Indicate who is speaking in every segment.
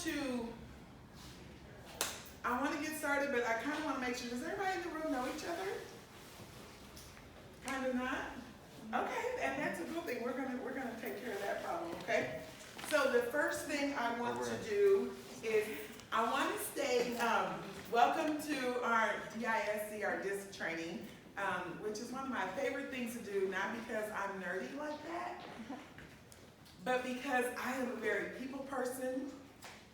Speaker 1: to get started, but I kind of want to make sure, does everybody in the room know each other? Kind of not? Okay, and that's a good thing. We're gonna take care of that problem, okay? So the first thing I want to do is I want to say welcome to our DISC, our DISC training, which is one of my favorite things to do, not because I'm nerdy like that, but because I am a very people person,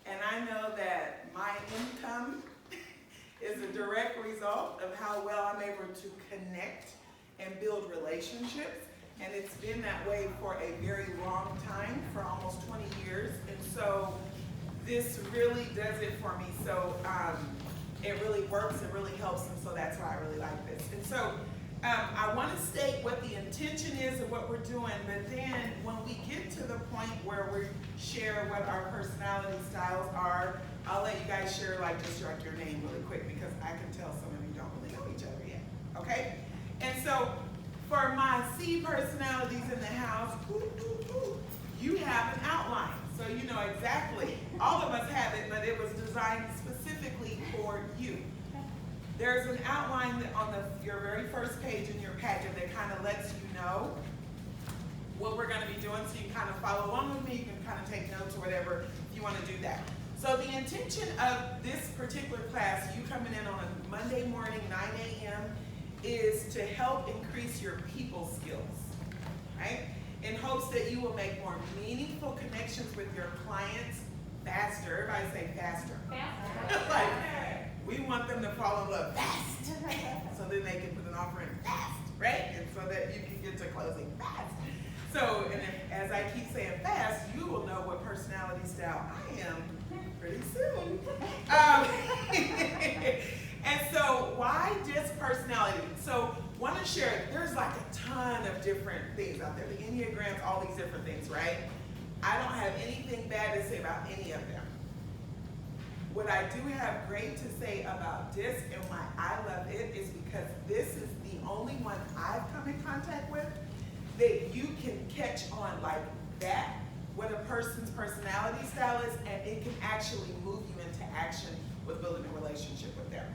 Speaker 1: and I know that my income is a direct result of how well I'm able to connect and build relationships. And it's been that way for a very long time, for almost 20 years. And so this really does it for me. So it really works, it really helps, and so that's why I really like this. And so I want to state what the intention is of what we're doing, but then when we get to the point where we share what our personality styles are, I'll let you guys share just your name really quick, because I can tell some of you don't really know each other yet, okay? And so for my C personalities in the house, you have an outline. So you know exactly, all of us have it, but it was designed specifically for you. There's an outline on your very first page in your packet that kind of lets you know what we're going to be doing, so you kind of follow along with me. You can kind of take notes or whatever if you want to do that. So the intention of this particular class, you coming in on a Monday morning, 9 a.m., is to help increase your people skills, right? In hopes that you will make more meaningful connections with your clients faster. Everybody say faster. Faster. We want them to fall in love fast, so then they can put an offer in fast, right? And so that you can get to closing fast. So, and as I keep saying fast, you will know what personality style I am pretty soon. And so, why DISC personality? So, want to share, there's a ton of different things out there. The Enneagrams, all these different things, right? I don't have anything bad to say about any of them. What I do have great to say about DISC and why I love it is because this is the only one I've come in contact with that you can catch on that, what a person's personality style is, and it can actually move you into action with building a relationship with them.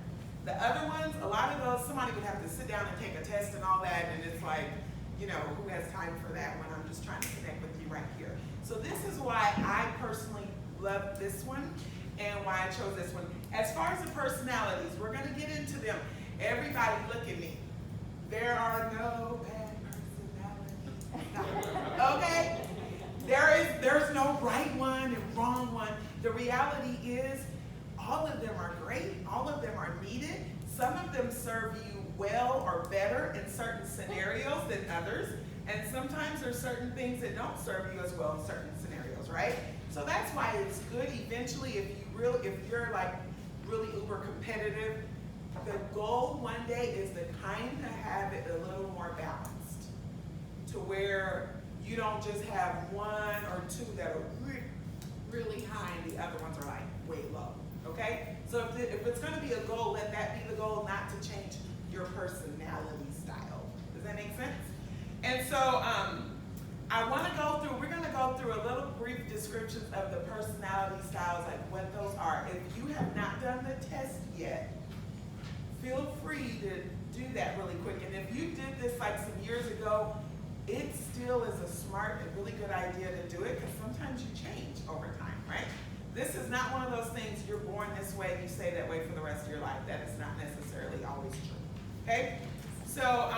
Speaker 1: The other ones, a lot of those, somebody would have to sit down and take a test and all that, and it's who has time for that when I'm just trying to connect with you right here. So this is why I personally love this one, and why I chose this one. As far as the personalities, we're going to get into them. Everybody look at me. There are no bad personalities. Okay? There's no right one and wrong one. The reality is all of them are great. All of them are needed. Some of them serve you well or better in certain scenarios than others. And sometimes there's certain things that don't serve you as well in certain scenarios, right? So that's why it's good eventually if you're really uber competitive, the goal one day is to kind of have it a little more balanced, to where you don't just have one or two that are really high and the other ones are way low, okay? So if it's going to be a goal, let that be the goal, not to change your personality style. Does that make sense? And so we're going to go through a little brief descriptions of the personality styles, what those are. If you have not done the test yet, feel free to do that really quick. And if you did this some years ago, it still is a smart and really good idea to do it, because sometimes you change over time, right? This is not one of those things you're born this way and you stay that way for the rest of your life. That is not necessarily always true, okay? So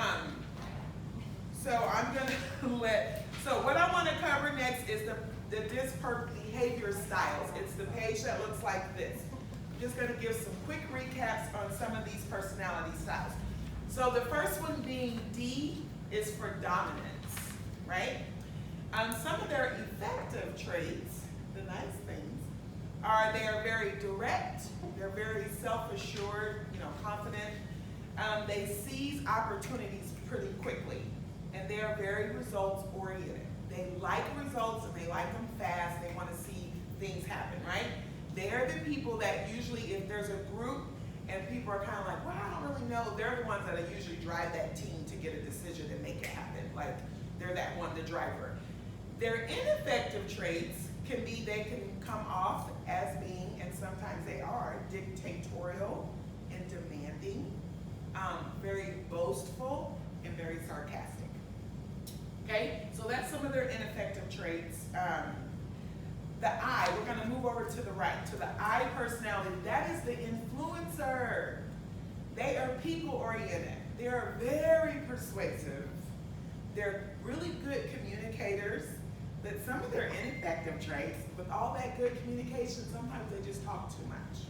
Speaker 1: what I want to cover next is the DISC behavior styles. It's the page that looks like this. I'm just going to give some quick recaps on some of these personality styles. So the first one being D is for dominance, right? Some of their effective traits, the nice things, are they are very direct, they're very self-assured, confident. They seize opportunities pretty quickly, and they are very results-oriented. They like results and they like them fast. They want to see things happen, right? They're the people that usually, if there's a group and people are kind of well, I don't really know, they're the ones that usually drive that team to get a decision and make it happen. They're that one, the driver. Their ineffective traits they can come off as being, and sometimes they are, dictatorial and demanding, very boastful, and very sarcastic. Okay, so that's some of their ineffective traits. The I, we're going to move over to the right, to the I personality. That is the influencer. They are people-oriented. They are very persuasive. They're really good communicators, but some of their ineffective traits, with all that good communication, sometimes they just talk too much.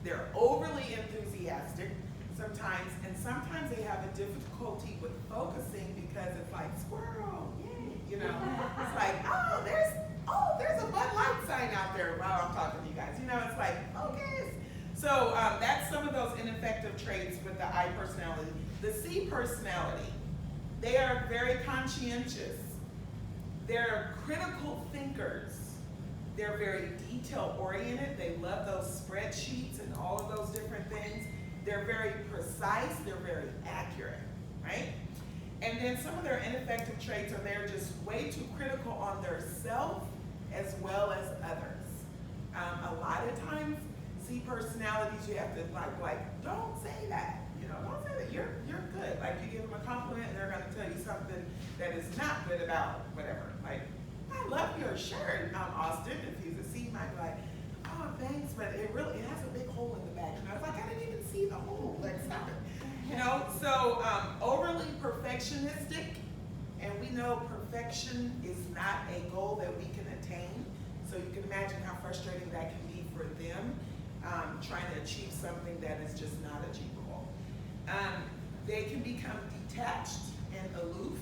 Speaker 1: They're overly enthusiastic sometimes, and sometimes they have a difficulty with focusing because it's like, squirrel, yay, you know. It's like, oh, there's a Bud Light sign out there while I'm talking to you guys. You know, it's like, focus. So that's some of those ineffective traits with the I personality. The C personality, they are very conscientious. They're critical thinkers. They're very detail-oriented. They love those spreadsheets and all of those different things. They're very precise. They're very accurate, right? And then some of their ineffective traits are they're just way too critical on their self as well as others. A lot of times, C personalities, you have to like, don't say that. You know, don't say that. You're good. Like, you give them a compliment and they're going to tell you something that is not good about whatever. Like, I love your shirt, Austin. If he's a C, he might be like, oh, thanks, but it has a big hole in the back. And I was like, I didn't even see the hole. Like, stop it. You know, so overly perfectionistic, and we know perfection is not a goal that we can attain. So you can imagine how frustrating that can be for them, trying to achieve something that is just not achievable. They can become detached and aloof,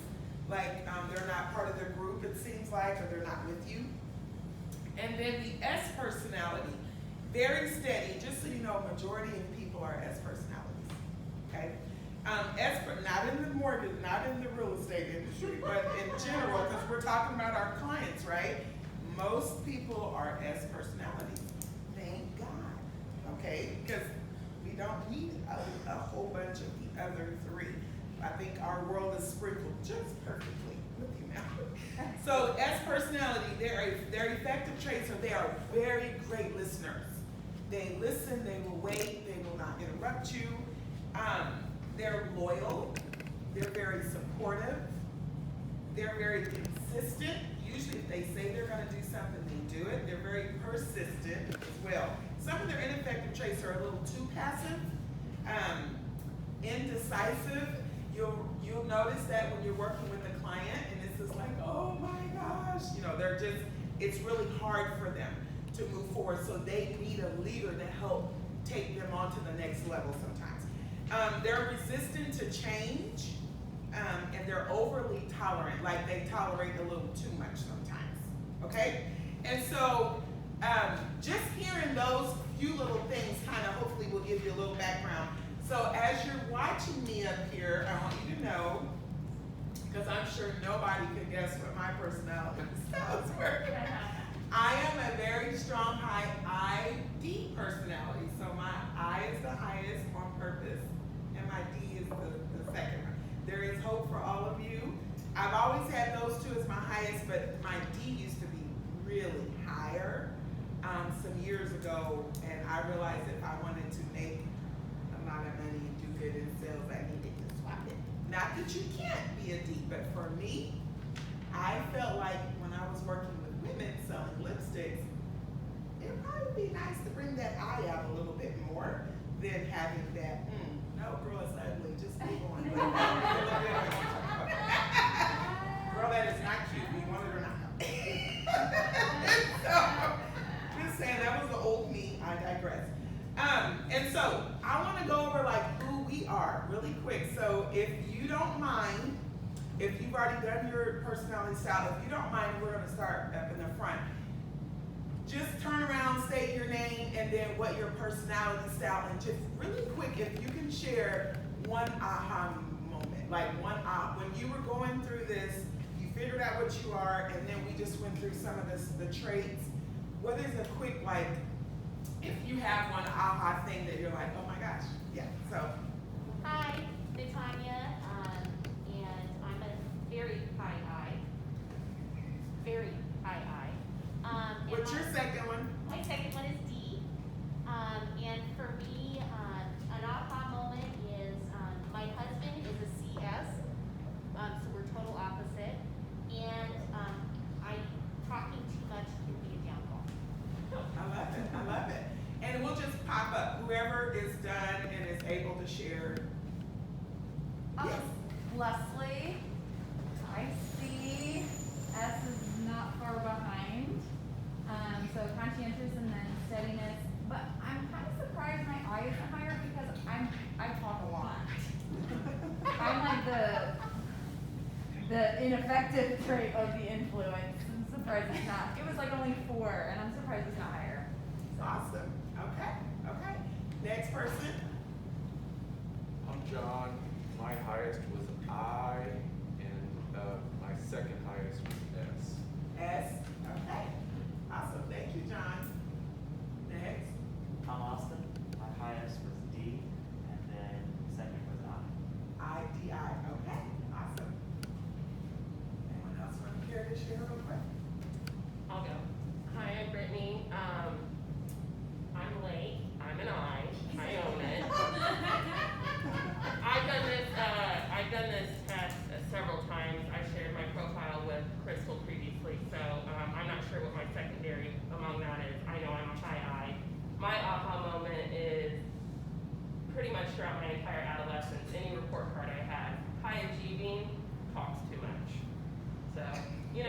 Speaker 1: like they're not part of their group, it seems like, or they're not with you. And then the S personality, very steady. Just so you know, majority of people are S personalities. Okay, not in the mortgage, not in the real estate industry, but in general, because we're talking about our clients, right? Most people are S personalities. Thank God. Okay, because we don't need a whole bunch of the other three. I think our world is sprinkled just perfectly with you now. So S personality, their effective traits are they are very great listeners. They listen, they will wait, they will not interrupt you. They're loyal, they're very supportive, they're very consistent. Usually if they say they're going to do something, they do it. They're very persistent as well. Some of their ineffective traits are a little too passive, indecisive. You'll notice that when you're working with a client and this is like, oh my gosh, you know, it's really hard for them to move forward. So they need a leader to help take them on to the next level sometimes. They're resistant to change, and they're overly tolerant, like they tolerate a little too much sometimes, okay? And so just hearing those few little things kind of hopefully will give you a little background. So as you're watching me up here, I want you to know, because I'm sure nobody could guess what my personality styles were. I am a very strong high ID personality. So my I is the highest on purpose, and my D is the second one. There is hope for all of you. I've always had those two as my highest, but my D used to be really higher some years ago, and I realized if I wanted to make a lot of money and do good in sales, I needed to swap it. Not that you can't be a D, but for me, I felt like when I was working with women selling lipsticks, it would probably be nice to bring that I out a little bit more than having that, no, girl, it's ugly, just keep going. Girl, that is not cute, do you want it or not? So, just saying, that was the old me, I digress. And so, I want to go over like who we are really quick. So, if you don't mind, if you've already done your personality style, if you don't mind, we're going to start up in the front. Just turn around, state your name, and then what your personality style, and just really quick, if you can share one aha moment, like one when you were going through this, you figured out what you are, and then we just went through some of the traits. What is a quick, like, if you have one aha thing that you're like, oh my gosh, yeah, so.
Speaker 2: Hi, Tanya, and I'm a very high I. Very high I.
Speaker 3: ineffective trait of the influence. I'm surprised it's not. It was like only 4, and I'm surprised it's not higher.
Speaker 1: Awesome. Okay. Okay. Next person.
Speaker 4: I'm John. My highest was I, and my second highest was S.
Speaker 1: S. Okay. Awesome. Thank you, John. Next.
Speaker 5: I'm Austin. My highest was D, and then second was I.
Speaker 1: IDI. Okay. Awesome. Anyone else want to care to share real quick?
Speaker 6: I'll go. Hi, I'm Brittany. I'm late. I'm an I. I own it. I've done this test several times. I shared my profile with Crystal previously, so I'm not sure what my secondary among that is. I know I'm a high I. My aha moment is pretty much throughout my entire adolescence. Any report card I had, high achieving, talks too much. So, you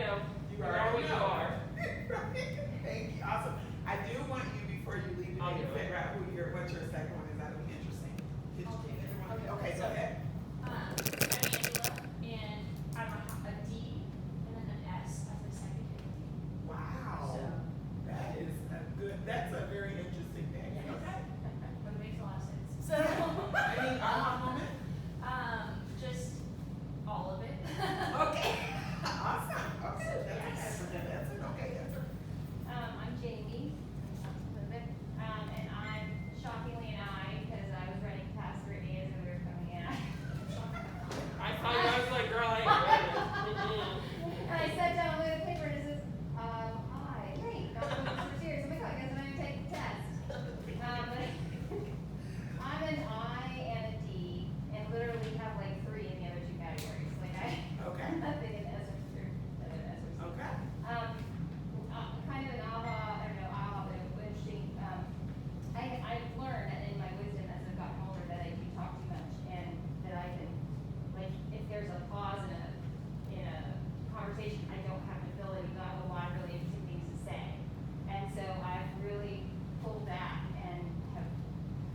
Speaker 6: are what you are.
Speaker 1: Thank you. Awesome. I do want you, before you leave,
Speaker 6: I'll
Speaker 1: to
Speaker 6: do it.
Speaker 1: figure out what your second one is. That'll be interesting. Did you get everyone? Okay, go ahead.
Speaker 2: I'm Angela, and I'm a D, and then an S as a secondary.
Speaker 1: Wow.
Speaker 2: So-
Speaker 1: That's a very interesting thing.
Speaker 2: Yes.
Speaker 1: Okay.
Speaker 2: But it makes a lot of sense. So,
Speaker 1: Any aha moment?
Speaker 2: just all of it.
Speaker 1: Okay. Awesome. Okay.
Speaker 2: Yes.
Speaker 1: That's an okay answer.
Speaker 2: I'm Jamie, and I'm shockingly an I, because I was running past Brittany as we were coming in.
Speaker 6: I saw you, I was like, girl, I ain't ready.
Speaker 2: And I sat down with a paper and it says, hi, wait, not super serious. Oh my God, I guess I'm gonna take the test. I'm an I and a D, and literally have like 3 in the other 2 categories. Like
Speaker 1: Okay.
Speaker 2: nothing in S or C.
Speaker 1: Okay.
Speaker 2: Kind of an aha, but interesting. I've learned in my wisdom as I've gotten older that I do talk too much, and that I can, like, if there's a pause in a conversation, I don't have the ability to have a lot of really interesting things to say. And so I've really pulled back and have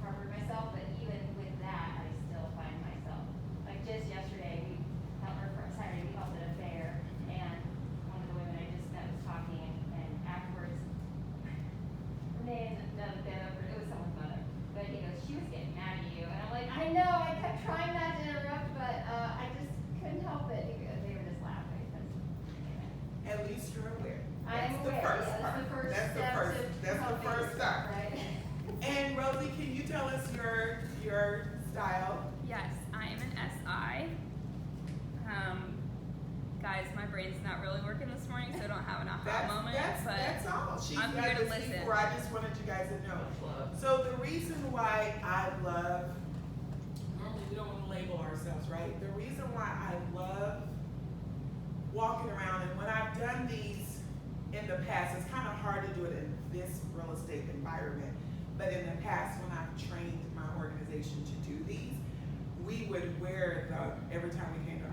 Speaker 2: harbored myself, but even with that, I still find myself. Like just yesterday, we held at a fair, and one of the women I just met was talking, and afterwards, Renee had done a bit over, it was someone's mother, but he goes, she was getting mad at you, and I'm like, I know, I kept trying not to interrupt, but I just couldn't help it. They were just laughing, anyway.
Speaker 1: At least you're aware.
Speaker 2: I'm
Speaker 1: That's the
Speaker 2: aware,
Speaker 1: first
Speaker 2: yeah,
Speaker 1: part.
Speaker 2: that's the first
Speaker 1: That's the
Speaker 2: step
Speaker 1: first.
Speaker 2: to
Speaker 1: That's the
Speaker 2: helping
Speaker 1: first
Speaker 2: yourself,
Speaker 1: step.
Speaker 2: right?
Speaker 1: And Rosie, can you tell us your style?
Speaker 3: Yes, I am an SI. Guys, my brain's not really working this morning, so I don't have an aha moment.
Speaker 1: That's all.
Speaker 3: I'm here to listen.
Speaker 1: Before, I just wanted you guys to know. So the reason why I love, normally we don't want to label ourselves, right? The reason why I love walking around, and when I've done these in the past, it's kind of hard to do it in this real estate environment, but in the past when I've trained my organization to do these, we would wear every time we came to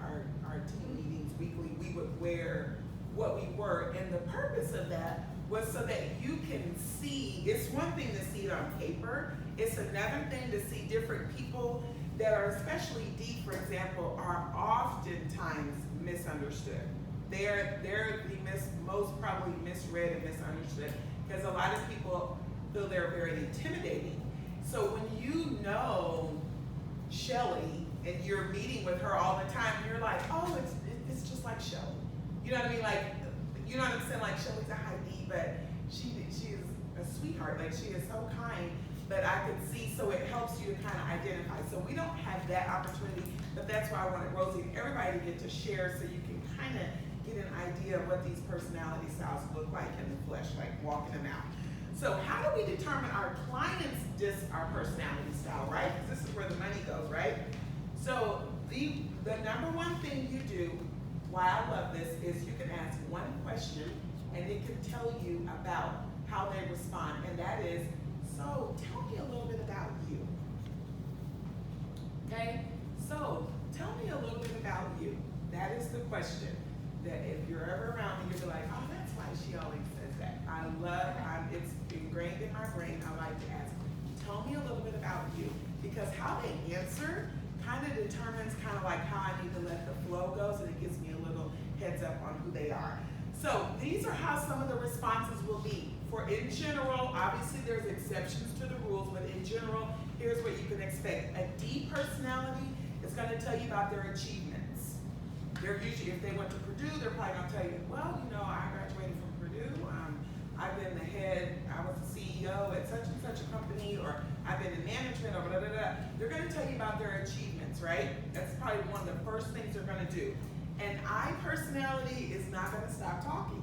Speaker 1: our team meetings weekly, we would wear what we were, and the purpose of that was so that you can see. It's one thing to see it on paper, it's another thing to see different people that are, especially D, for example, are oftentimes misunderstood. They're the most probably misread and misunderstood, because a lot of people feel they're very intimidating. So when you know Shelly and you're meeting with her all the time, you're like, oh, it's just like Shelly. You know what I mean? Like, you know what I'm saying? Like, Shelly's a high D, but she is a sweetheart. Like, she is so kind. But I could see, so it helps you to kind of identify. So we don't have that opportunity, but that's why I wanted Rosie and everybody to get to share, so you can kind of get an idea of what these personality styles look like in the flesh, like walking them out. So how do we determine our clients' our personality style, right? Because this is where the money goes, right? So the number one thing you do, why I love this, is you can ask one question and it can tell you about how they respond, and that is, so tell me a little bit about you. Okay? So tell me a little bit about you. That is the question. That if you're ever around me, you'll be like, oh, that's why she always says that. It's ingrained in my brain. I like to ask, tell me a little bit about you. Because how they answer kind of determines kind of like how I need to let the flow go, so it gives me a little heads up on who they are. So these are how some of the responses will be. For in general, obviously there's exceptions to the rules, but in general, here's what you can expect. A D personality is going to tell you about their achievements. They're usually, if they went to Purdue, they're probably going to tell you, well, you know, I graduated from Purdue. I've been the head, I was the CEO at such and such a company, or I've been in management, or blah, blah, blah. They're going to tell you about their achievements, right? That's probably one of the first things they're going to do. An I personality is not going to stop talking.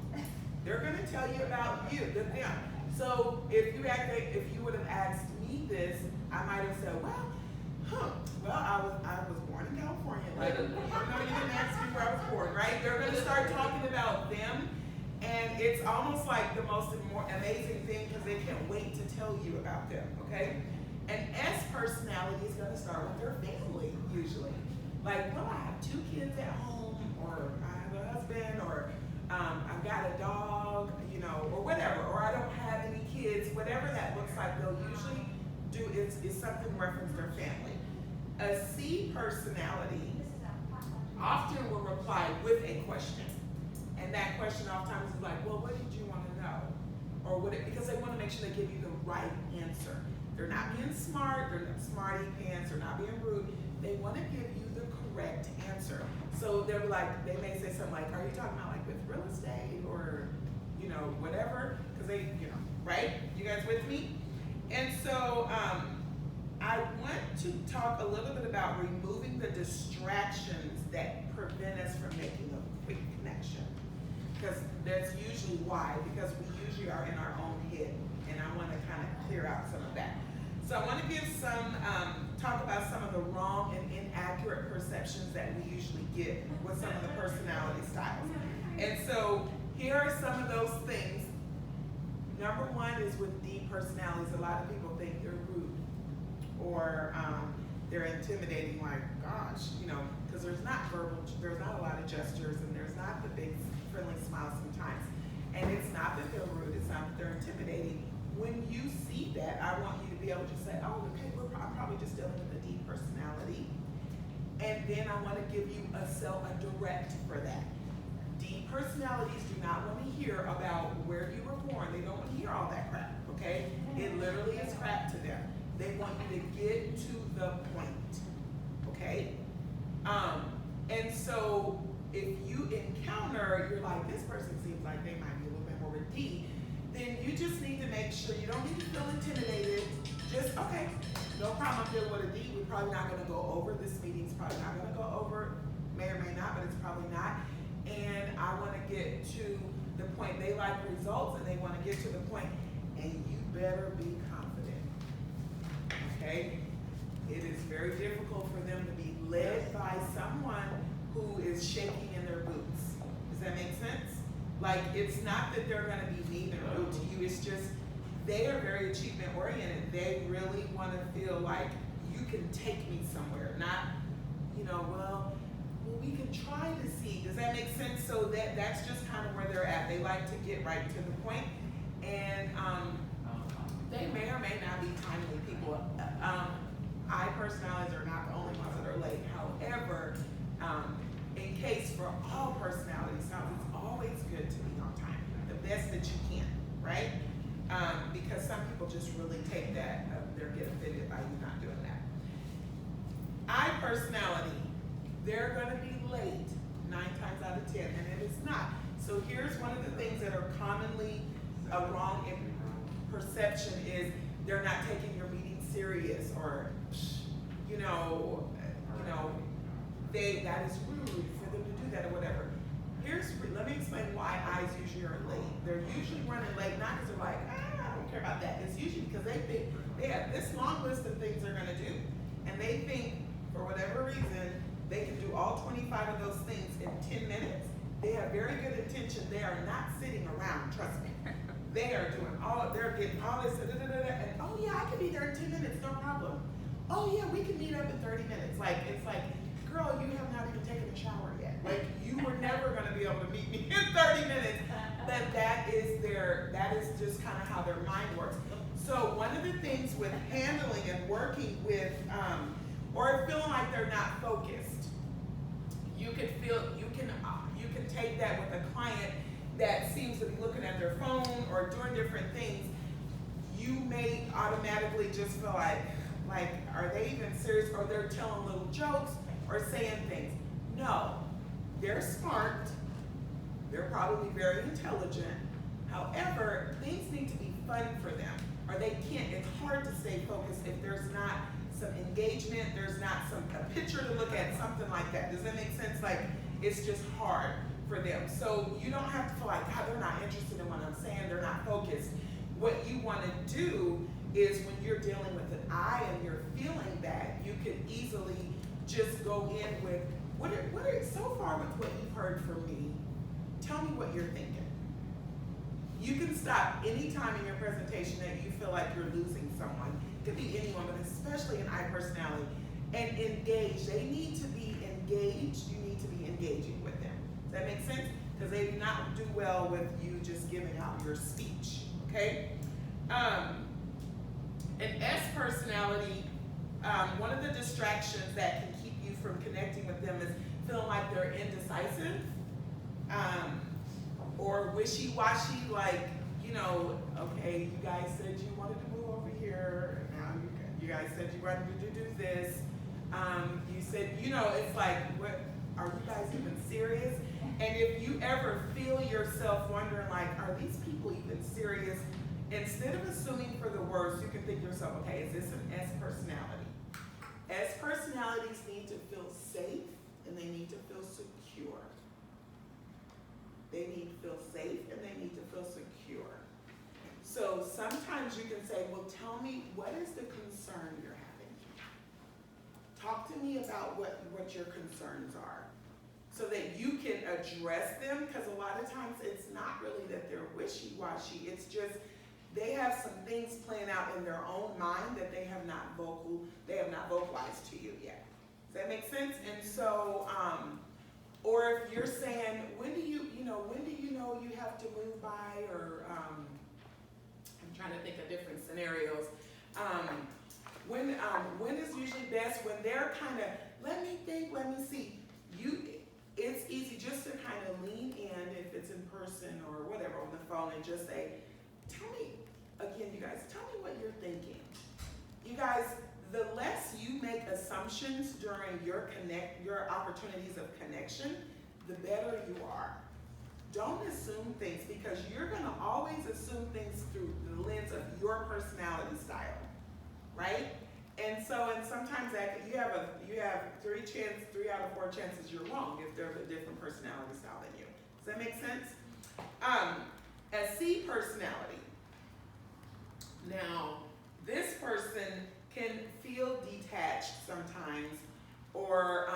Speaker 1: They're going to tell you about you, them. So if you would have asked me this, I might have said, well, I was born in California. Like, you didn't ask me where I was born, right? They're going to start talking about them, and it's almost like the most amazing thing because they can't wait to tell you about them, okay? An S personality is going to start with their family, usually. Like, well, I have 2 kids at home, or I have a husband, or I've got a dog, you know, or whatever, or I don't have any kids, whatever that looks like, they'll usually do is something reference their family. A C personality often will reply with a question. And that question oftentimes is like, well, what did you want to know? Or because they want to make sure they give you the right answer. They're not being smart, they're not smarty pants, they're not being rude. They want to give you the correct answer. So they're like, they may say something like, are you talking about like with real estate or, you know, whatever? Because they, you know, right? You guys with me? And so I want to talk a little bit about removing the distractions that prevent us from making a quick connection. Because that's usually why, because we usually are in our own head. And I want to kind of clear out some of that. So I want to give some, talk about some of the wrong and inaccurate perceptions that we usually get with some of the personality styles. And so here are some of those things. Number one is with D personalities. A lot of people think they're rude or they're intimidating, like, gosh, you know, because there's not a lot of gestures, and there's not the big friendly smile sometimes. And it's not that they're rude, it's not that they're intimidating. When you see that, I want you to be able to say, oh, okay, I'm probably just dealing with a D personality. And then I want to give you a direct for that. D personalities do not want to hear about where you were born. They don't want to hear all that crap, okay? It literally is crap to them. They want you to get to the point, okay? And so if you encounter, you're like, this person seems like they might be a little bit more with D, then you just need to make sure you don't need to feel intimidated. Just, okay, no problem, I'm dealing with a D. We're probably not going to go over. This meeting's probably not going to go over. May or may not, but it's probably not. And I want to get to the point. They like results, and they want to get to the point. And you better be confident. Okay? It is very difficult for them to be led by someone who is shaking in their boots. Does that make sense? Like, it's not that they're going to be mean and rude to you. It's just they are very achievement oriented. They really want to feel like you can take me somewhere. Not, you know, well, we can try to see. Does that make sense? So that's just kind of where they're at. They like to get right to the point. And they may or may not be timely people. I personalities are not the only ones that are late. However, in case for all personality styles, it's always good to be on time, the best that you can, right? Because some people just really take that, they're getting offended by you not doing that. I personality, they're going to be late 9 times out of 10, and it is not. So here's one of the things that are commonly a wrong perception is they're not taking your meeting serious, or that is rude for them to do that or whatever. Let me explain why I's usually are late. They're usually running late, not because they're like, I don't care about that. It's usually because they think they have this long list of things they're gonna do, and they think for whatever reason they can do all 25 of those things in 10 minutes. They have very good intention. They are not sitting around, trust me. They are doing they're getting all this, and oh yeah, I can be there in 10 minutes, no problem. Oh yeah, we can meet up in 30 minutes. Like, it's like, girl, you have not even taken a shower yet. Like, you were never gonna be able to meet me in 30 minutes. But that is just kind of how their mind works. So one of the things with handling and working with, or feeling like they're not focused, you you can take that with a client that seems to be looking at their phone or doing different things. You may automatically just feel like, are they even serious? Or they're telling little jokes or saying things. No, they're smart. They're probably very intelligent. However, things need to be fun for them, or they can't. It's hard to stay focused if there's not some engagement, there's not a picture to look at, something like that. Does that make sense? Like, it's just hard for them. So you don't have to feel like, God, they're not interested in what I'm saying, they're not focused. What you want to do is when you're dealing with an I and you're feeling that, you could easily just go in with, what are so far with what you've heard from me, tell me what you're thinking. You can stop any time in your presentation that you feel like you're losing someone. It could be anyone, but especially an I personality. And engage. They need to be engaged. You need to be engaging with them. Does that make sense? Because they do not do well with you just giving out your speech. Okay? An S personality, one of the distractions that can keep you from connecting with them is feeling like they're indecisive. Or wishy-washy, like, okay, you guys said you wanted to move over here, and now you guys said you wanted to do this. You said, it's like, what, are you guys even serious? And if you ever feel yourself wondering, like, are these people even serious? Instead of assuming for the worst, you can think to yourself, okay, is this an S personality? S personalities need to feel safe, and they need to feel secure. They need to feel safe and they need to feel secure. So sometimes you can say, well, tell me, what is the concern you're having? Talk to me about what your concerns are so that you can address them, because a lot of times it's not really that they're wishy-washy, it's just they have some things playing out in their own mind that they have not vocalized to you yet. Does that make sense? And so, or if you're saying, when do you know you have to move by, or I'm trying to think of different scenarios. When is usually best? When they're kind of, let me think, let me see. It's easy just to kind of lean in, if it's in person or whatever, on the phone, and just say, tell me, again, you guys, tell me what you're thinking. You guys, the less you make assumptions during your opportunities of connection, the better you are. Don't assume things, because you're gonna always assume things through the lens of your personality style, right? And sometimes you have 3 out of 4 chances you're wrong if they're a different personality style than you. Does that make sense? A C personality. Now, this person can feel detached sometimes, or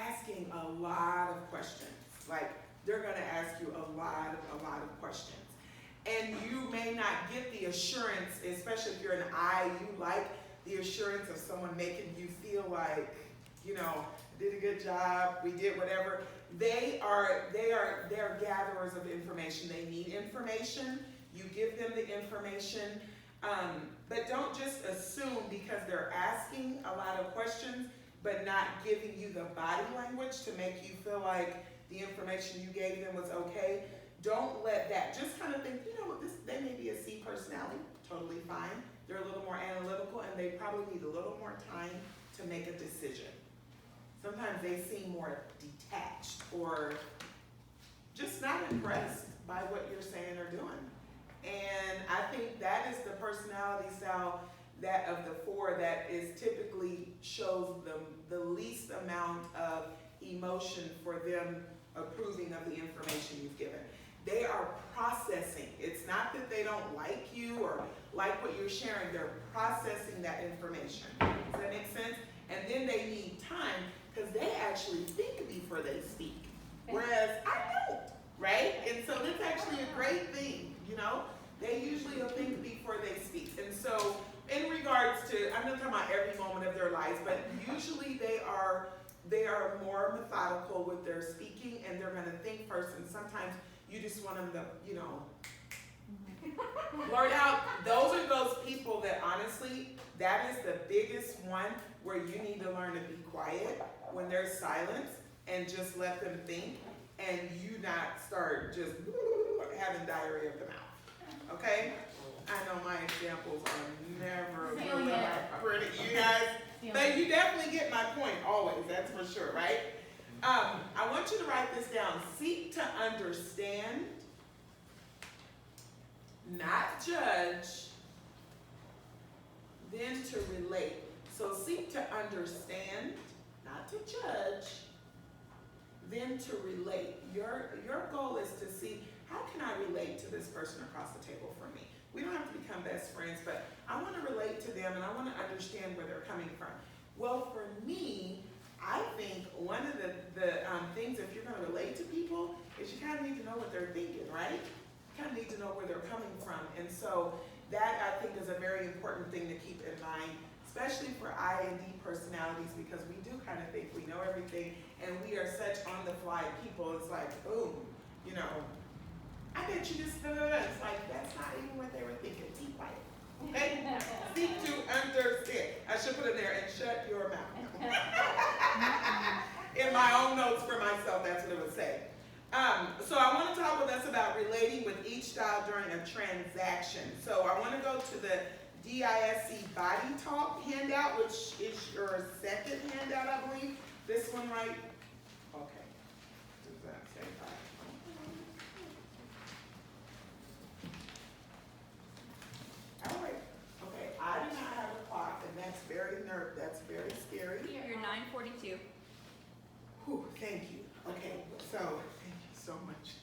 Speaker 1: asking a lot of questions. Like, they're gonna ask you a lot of questions. And you may not get the assurance, especially if you're an I, you like the assurance of someone making you feel like, did a good job, we did whatever. They're gatherers of information. They need information. You give them the information. But don't just assume because they're asking a lot of questions, but not giving you the body language to make you feel like the information you gave them was okay. Don't let that, just kind of think, they may be a C personality, totally fine. They're a little more analytical, and they probably need a little more time to make a decision. Sometimes they seem more detached or just not impressed by what you're saying or doing. And I think that is the personality style that of the 4 that is typically shows the least amount of emotion for them approving of the information you've given. They are processing. It's not that they don't like you or like what you're sharing. They're processing that information. Does that make sense? And then they need time, because they actually think before they speak. Whereas I don't, right? And so that's actually a great thing, They usually will think before they speak. And so in regards to, I'm not talking about every moment of their lives, but usually they are more methodical with their speaking, and they're gonna think first, and sometimes you just want them to, blurt out. Those are those people that honestly, that is the biggest one where you need to learn to be quiet when there's silence and just let them think. and you not start just having diarrhea of the mouth, okay? I know my examples are never really pretty, you guys, but you definitely get my point always, that's for sure, right? I want you to write this down. Seek to understand, not judge, then to relate. So seek to understand, not to judge, then to relate. Your goal is to see, how can I relate to this person across the table from me? We don't have to become best friends, but I want to relate to them and I want to understand where they're coming from. Well, for me, I think one of the things, if you're going to relate to people, is you kind of need to know what they're thinking, right? You kind of need to know where they're coming from. And so that, I think, is a very important thing to keep in mind, especially for I and D personalities, because we do kind of think we know everything, and we are such on-the-fly people. It's like, boom, you know, I bet you just, it's like, that's not even what they were thinking. Be quiet. Okay? Seek to understand. I should put it there, and shut your mouth. In my own notes for myself, that's what it would say. So I want to talk with us about relating with each style during a transaction. So I want to go to the DISC Body Talk handout, which is your second handout, I believe. This one, right? Okay. Does that say body? All right. Okay. I do not have a clock, and that's very scary.
Speaker 3: You're 9:42.
Speaker 1: Whew, thank you. Okay, so thank you so much.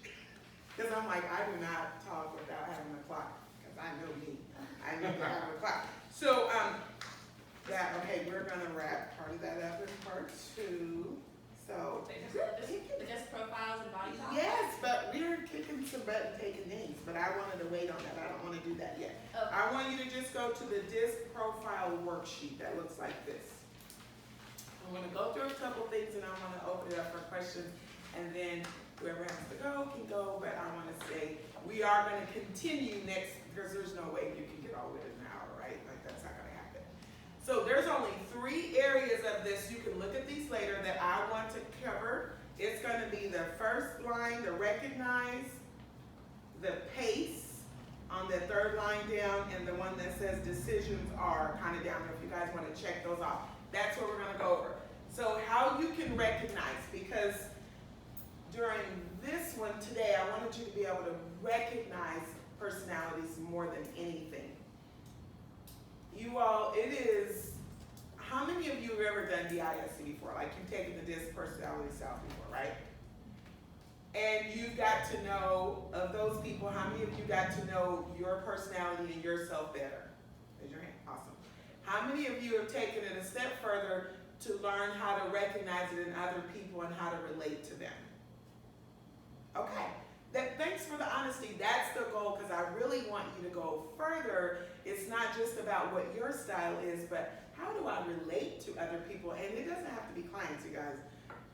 Speaker 1: Because I'm like, I do not talk without having a clock, because I know me. I need to have a clock. So, okay, we're gonna wrap part of that up in part 2. So,
Speaker 3: Just profiles and body talk?
Speaker 1: yes, but we're kicking some butt and taking names, but I wanted to wait on that. I don't want to do that yet.
Speaker 3: Okay.
Speaker 1: I want you to just go to the DISC profile worksheet that looks like this. I'm going to go through a couple things and I want to open it up for questions, and then whoever has to go can go, but I want to say we are going to continue next, because there's no way you can get all of it in an hour, right? Like, that's not going to happen. So there's only 3 areas of this. You can look at these later that I want to cover. It's going to be the first line, the recognize, the pace on the 3rd line down, and the one that says decisions are kind of down there if you guys want to check those off. That's what we're going to go over. So how you can recognize, because during this one today, I wanted you to be able to recognize personalities more than anything. You all, it is, how many of you have ever done DISC before? Like, you've taken the DISC personality style before, right? And you've got to know, of those people, how many of you got to know your personality and yourself better? Raise your hand. Awesome. How many of you have taken it a step further to learn how to recognize it in other people and how to relate to them? Okay. Thanks for the honesty. That's the goal, because I really want you to go further. It's not just about what your style is, but how do I relate to other people? And it doesn't have to be clients, you guys.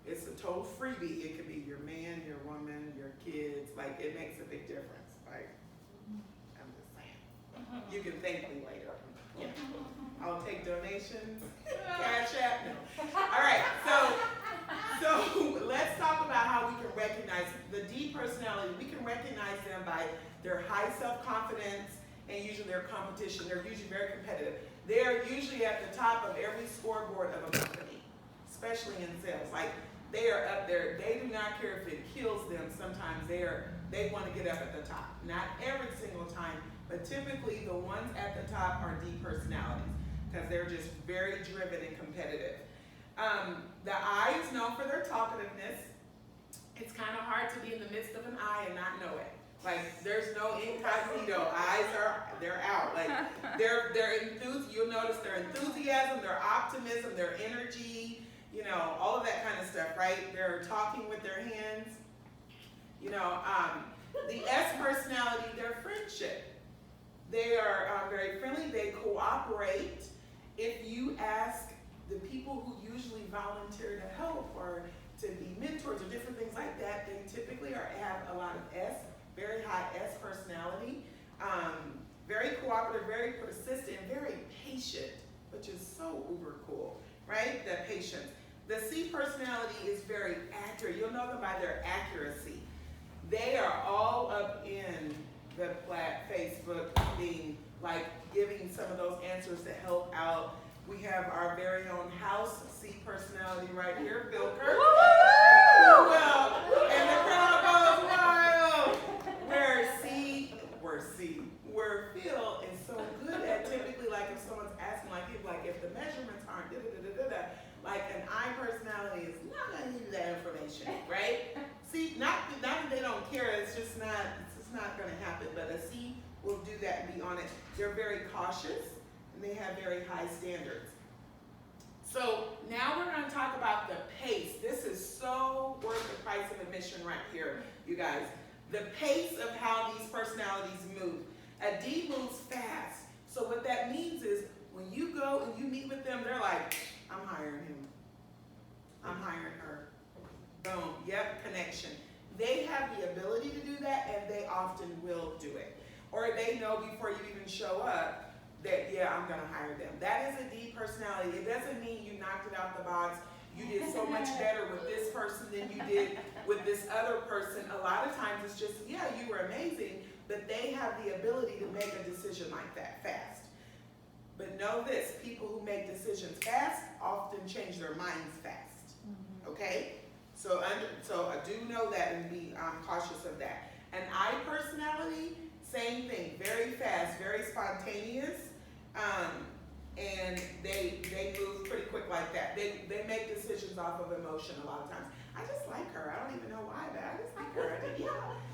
Speaker 1: It's a total freebie. It could be your man, your woman, your kids. Like, it makes a big difference. Like, I'm just saying. You can thank me later. Yeah. I'll take donations. Cash app. No. All right. So let's talk about how we can recognize the D personality. We can recognize them by their high self-confidence and usually their competition. They're usually very competitive. They're usually at the top of every scoreboard of a company, especially in sales. Like, they are up there. They do not care if it kills them. Sometimes they want to get up at the top. Not every single time, but typically the ones at the top are D personalities, because they're just very driven and competitive. The I is known for their talkativeness. It's kind of hard to be in the midst of an I and not know it. Like, there's no incognito. They're out. Like, they're enthused. You'll notice their enthusiasm, their optimism, their energy, you know, all of that kind of stuff, right? They're talking with their hands. You know, the S personality, their friendship. They are very friendly. They cooperate. If you ask the people who usually volunteer to help or to be mentors or different things like that, they typically have a lot of S, very high S personality, very cooperative, very persistent, very patient, which is so uber cool, right? That patience. The C personality is very accurate. You'll know them by their accuracy. They are all up in the Facebook being like giving some of those answers to help out. We have our very own house C personality right here, Bilker. Well, and the crowd goes wild. Where Phil is so good at typically, like if someone's asking, like if the measurements aren't like an I personality is not gonna give you that information, right? See, not that they don't care, it's just not gonna happen, but a C will do that and be on it. They're very cautious and they have very high standards. So now we're gonna talk about the pace. This is so worth the price of admission right here, you guys. The pace of how these personalities move. A D moves fast. So what that means is when you go and you meet with them, they're like, I'm hiring him. I'm hiring her. Boom, yep, connection. They have the ability to do that and they often will do it. Or they know before you even show up that, yeah, I'm gonna hire them. That is a D personality. It doesn't mean you knocked it out the box. You did so much better with this person than you did with this other person. A lot of times it's just, yeah, you were amazing, but they have the ability to make a decision like that fast. But know this, people who make decisions fast often change their minds fast, okay? So I do know that and be cautious of that. An I personality, same thing, very fast, very spontaneous, and they move pretty quick like that. They make decisions off of emotion a lot of times. I just like her. I don't even know why, but I just like her. Yeah,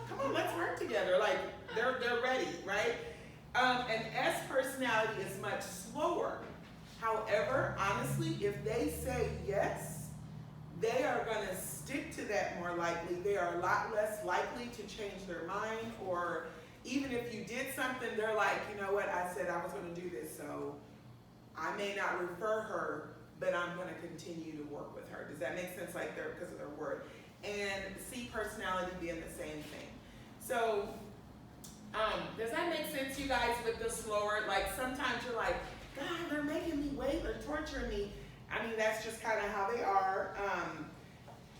Speaker 1: come on, let's work together. Like they're ready, right? An S personality is much slower. However, honestly, if they say yes, they are going to stick to that more likely. They are a lot less likely to change their mind, or even if you did something, they're like, you know what, I said I was going to do this, so I may not refer her, but I'm going to continue to work with her. Does that make sense? Like they're, because of their word. And C personality being the same thing. So, does that make sense, you guys, with the slower? Like sometimes you're like, God, they're making me wait, they're torturing me. I mean, that's just kind of how they are.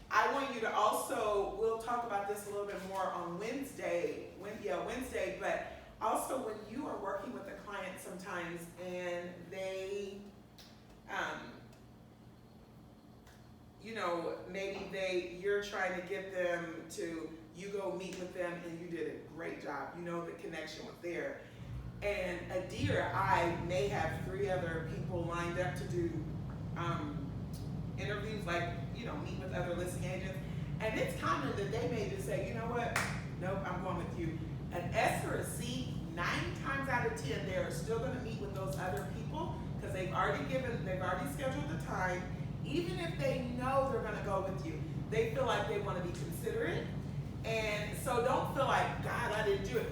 Speaker 1: I want you to also, we'll talk about this a little bit more on Wednesday, but also when you are working with a client sometimes and they, you know, maybe you're trying to get them to, you go meet with them and you did a great job. You know the connection was there. And a D or I may have 3 other people lined up to do interviews, like, you know, meet with other listing agents. And it's common that they may just say, you know what, nope, I'm going with you. An S or a C, 9 times out of 10, they're still going to meet with those other people because they've already scheduled the time. Even if they know they're going to go with you, they feel like they want to be considerate. And so don't feel like, God, I didn't do it.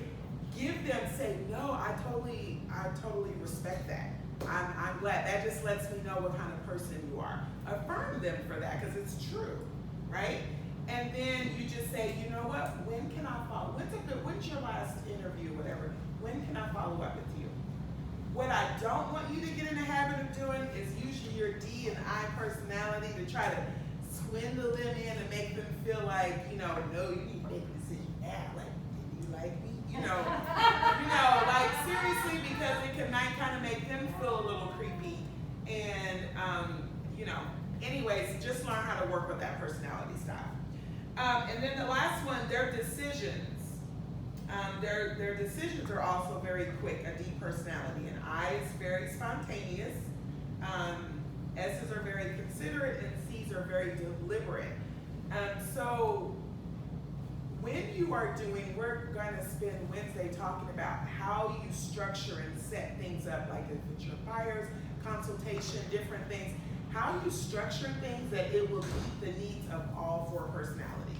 Speaker 1: Give them, say, no, I totally respect that. I'm glad. That just lets me know what kind of person you are. Affirm them for that because it's true, right? And then you just say, you know what, when can I follow? When's your last interview, whatever? When can I follow up with you? What I don't want you to get in the habit of doing is usually your D and I personality to try to swindle them in and make them feel like, you know, no, you need to make a decision now. Like, do you like me? You know, like seriously, because it can kind of make them feel a little creepy. And, you know, anyways, just learn how to work with that personality style. And then the last one, their decisions. Their decisions are also very quick, a D personality. And I is very spontaneous. S's are very considerate, and C's are very deliberate. So when you are doing, we're going to spend Wednesday talking about how you structure and set things up, like if it's your buyer's consultation, different things, how you structure things that it will meet the needs of all 4 personalities.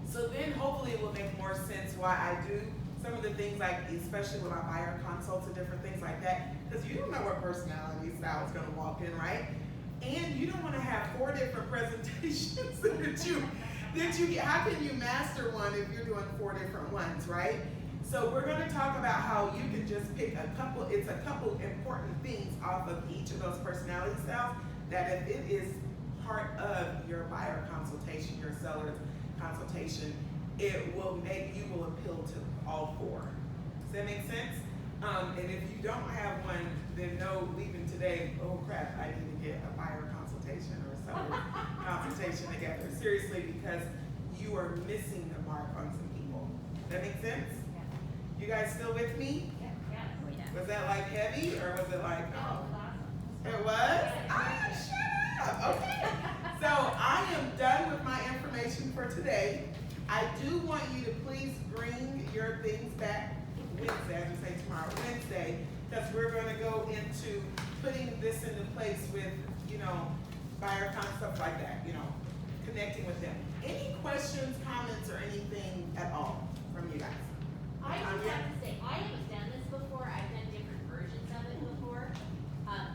Speaker 1: So then hopefully it will make more sense why I do some of the things, like especially with my buyer consults and different things like that, because you don't know what personality style is going to walk in, right? And you don't want to have 4 different presentations that you get. How can you master one if you're doing 4 different ones, right? So we're going to talk about how you can just pick a couple important things off of each of those personality styles that if it is part of your buyer consultation, your seller's consultation, it will make, you will appeal to all four. Does that make sense? And if you don't have one, then know leaving today, oh crap, I need to get a buyer consultation or a seller consultation together. Seriously, because you are missing the mark on some people. That make sense? You guys still with me? Was that like heavy or was it like, oh? It was? Ah, shut up. Okay. So I am done with my information for today. I do want you to please bring your things back Wednesday, I would say tomorrow, Wednesday, because we're going to go into putting this into place with, you know, buyer con stuff like that, you know, connecting with them. Any questions, comments, or anything at all from you guys?
Speaker 7: I just have to say, I haven't done this before, I've done different versions of it before,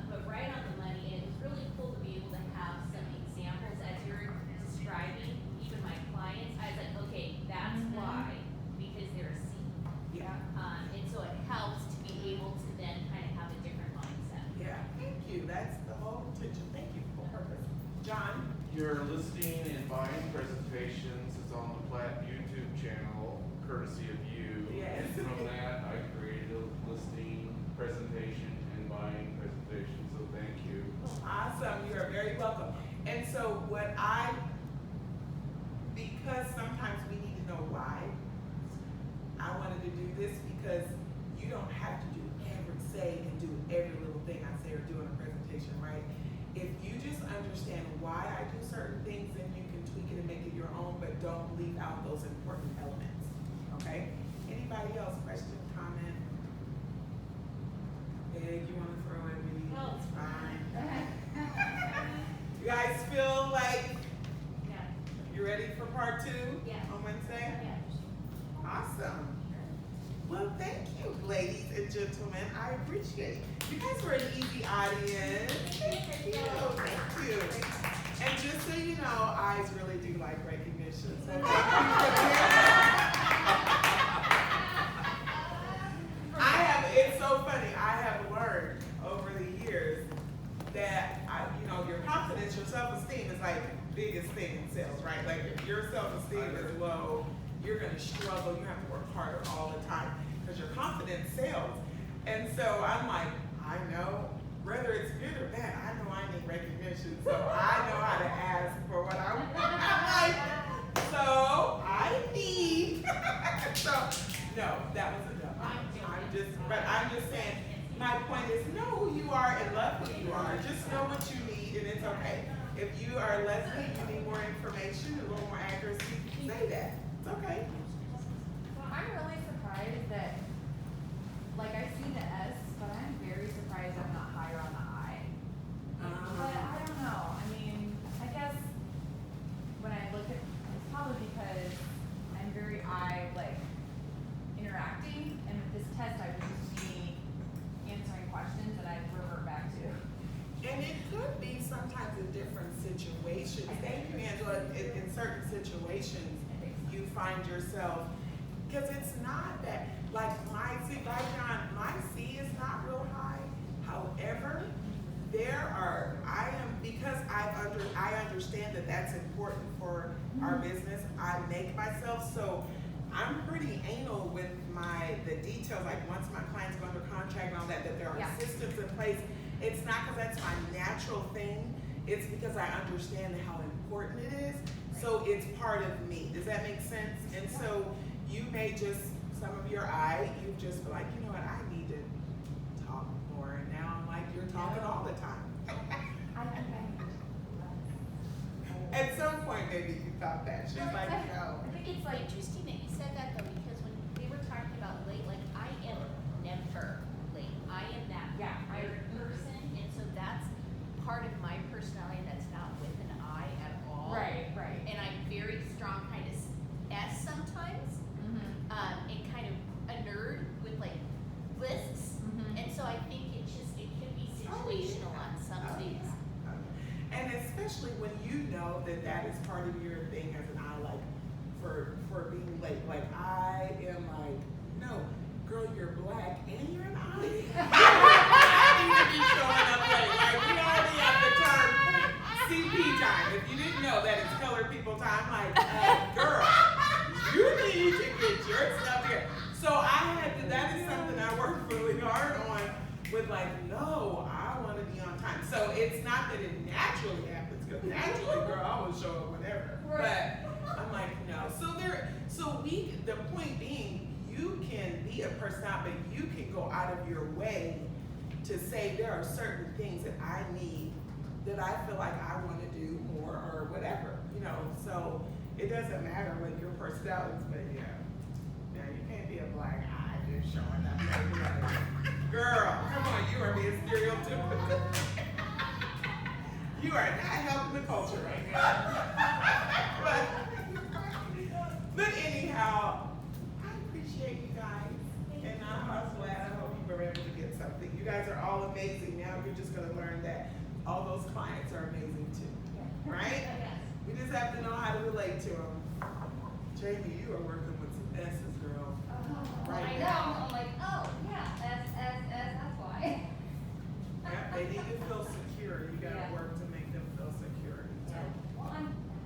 Speaker 7: but right on the money, and it was really cool to be able to have some examples as you're describing, even my clients, I was like, okay, that's why, because they're a C.
Speaker 1: Yeah.
Speaker 7: And so it helps to be able to then kind of have a different mindset.
Speaker 1: Yeah, thank you. That's the whole intention. Thank you for purpose. John?
Speaker 4: Your listing and buying presentations is on the Platt YouTube channel, courtesy of you.
Speaker 1: Yes.
Speaker 4: And from that, I created a listing, presentation, and buying presentation, so thank you.
Speaker 1: Awesome. You are very welcome. And so because sometimes we need to know why, I wanted to do this because you don't have to say and do every little thing I say or do in a presentation, right? If you just understand why I do certain things, then you can tweak it and make it your own, but don't leave out those important elements, okay? Anybody else, question, comment? Big, you wanna throw at me?
Speaker 7: No,
Speaker 1: It's fine. You guys feel like you're ready for part 2 on Wednesday? Awesome. Well, thank you, ladies and gentlemen. I appreciate it. You guys were an easy audience. Thank you. Thank you. And just so you know, eyes really do like recognition. So thank you for it's so funny. I have learned over the years that, your confidence, your self-esteem is like the biggest thing in sales, right? Like if your self-esteem is low, you're gonna struggle, you have to work harder all the time because your confidence sells. And so I'm like, I know, whether it's good or bad, I know I need recognition, so I know how to ask for what I want. I'm like, so I need, so no, that was enough. I'm just saying, my point is know who you are and love who you are. Just know what you need and it's okay. If you are Leslie, you need more information, a little more accuracy, say that. It's okay.
Speaker 3: I'm really surprised that, like, I see the S, but I'm very surprised I'm not higher on the I. But I don't know. I mean, I guess when I look at, it's probably because I'm very interacting, and with this test, I would just be answering questions that I'd revert back to.
Speaker 1: And it could be sometimes in different situations. Thank you, Angela. In certain situations, you find yourself, because it's not that, like my C is not real high. However, because I understand that that's important for our business, I make myself, so I'm pretty anal with the details, like once my clients go under contract and all that there are systems in place. It's not because that's my natural thing, it's because I understand how important it is, so it's part of me. Does that make sense? And so you may just, some of your you've just been like, you know what, I need to talk more, and now I'm like, you're talking all the time.
Speaker 3: I think I need to.
Speaker 1: At some point, maybe you thought that. She's like, no.
Speaker 7: I think it's like interesting that you said that though, because when they were talking about late, like I am never late. I am that right person, and so that's part of my personality that's not with an I at all.
Speaker 3: Right.
Speaker 7: And I'm very strong kind of S sometimes, and kind of a nerd with like lists, and so I think it can be situational on some things.
Speaker 1: And especially when you know that is part of your thing as an I, like for being late. Like I am like, no, girl, you're black and you're an I. I need to be showing up late. Like we already have the term hard on with like, no, I want to be on time. So it's not that it naturally happens, because naturally, girl, I will show up whenever.
Speaker 2: Right.
Speaker 1: But I'm like, no. The point being, you can be a personality, but you can go out of your way to say there are certain things that I need, that I feel like I want to do more or whatever, you know. So it doesn't matter what your personality is, but yeah. Now you can't be a black eye just showing up. Like, girl, come on, you are being stereotypical. You are not helping the culture right now. But anyhow, I appreciate you guys. And I'm glad. I hope you were able to get something. You guys are all amazing. Now you're just going to learn that all those clients are amazing too. Right? We just have to know how to relate to them. Jamie, you are working with some S's, girl.
Speaker 2: Oh,
Speaker 1: Right
Speaker 2: I know.
Speaker 1: now.
Speaker 2: I'm like, oh, yeah, that's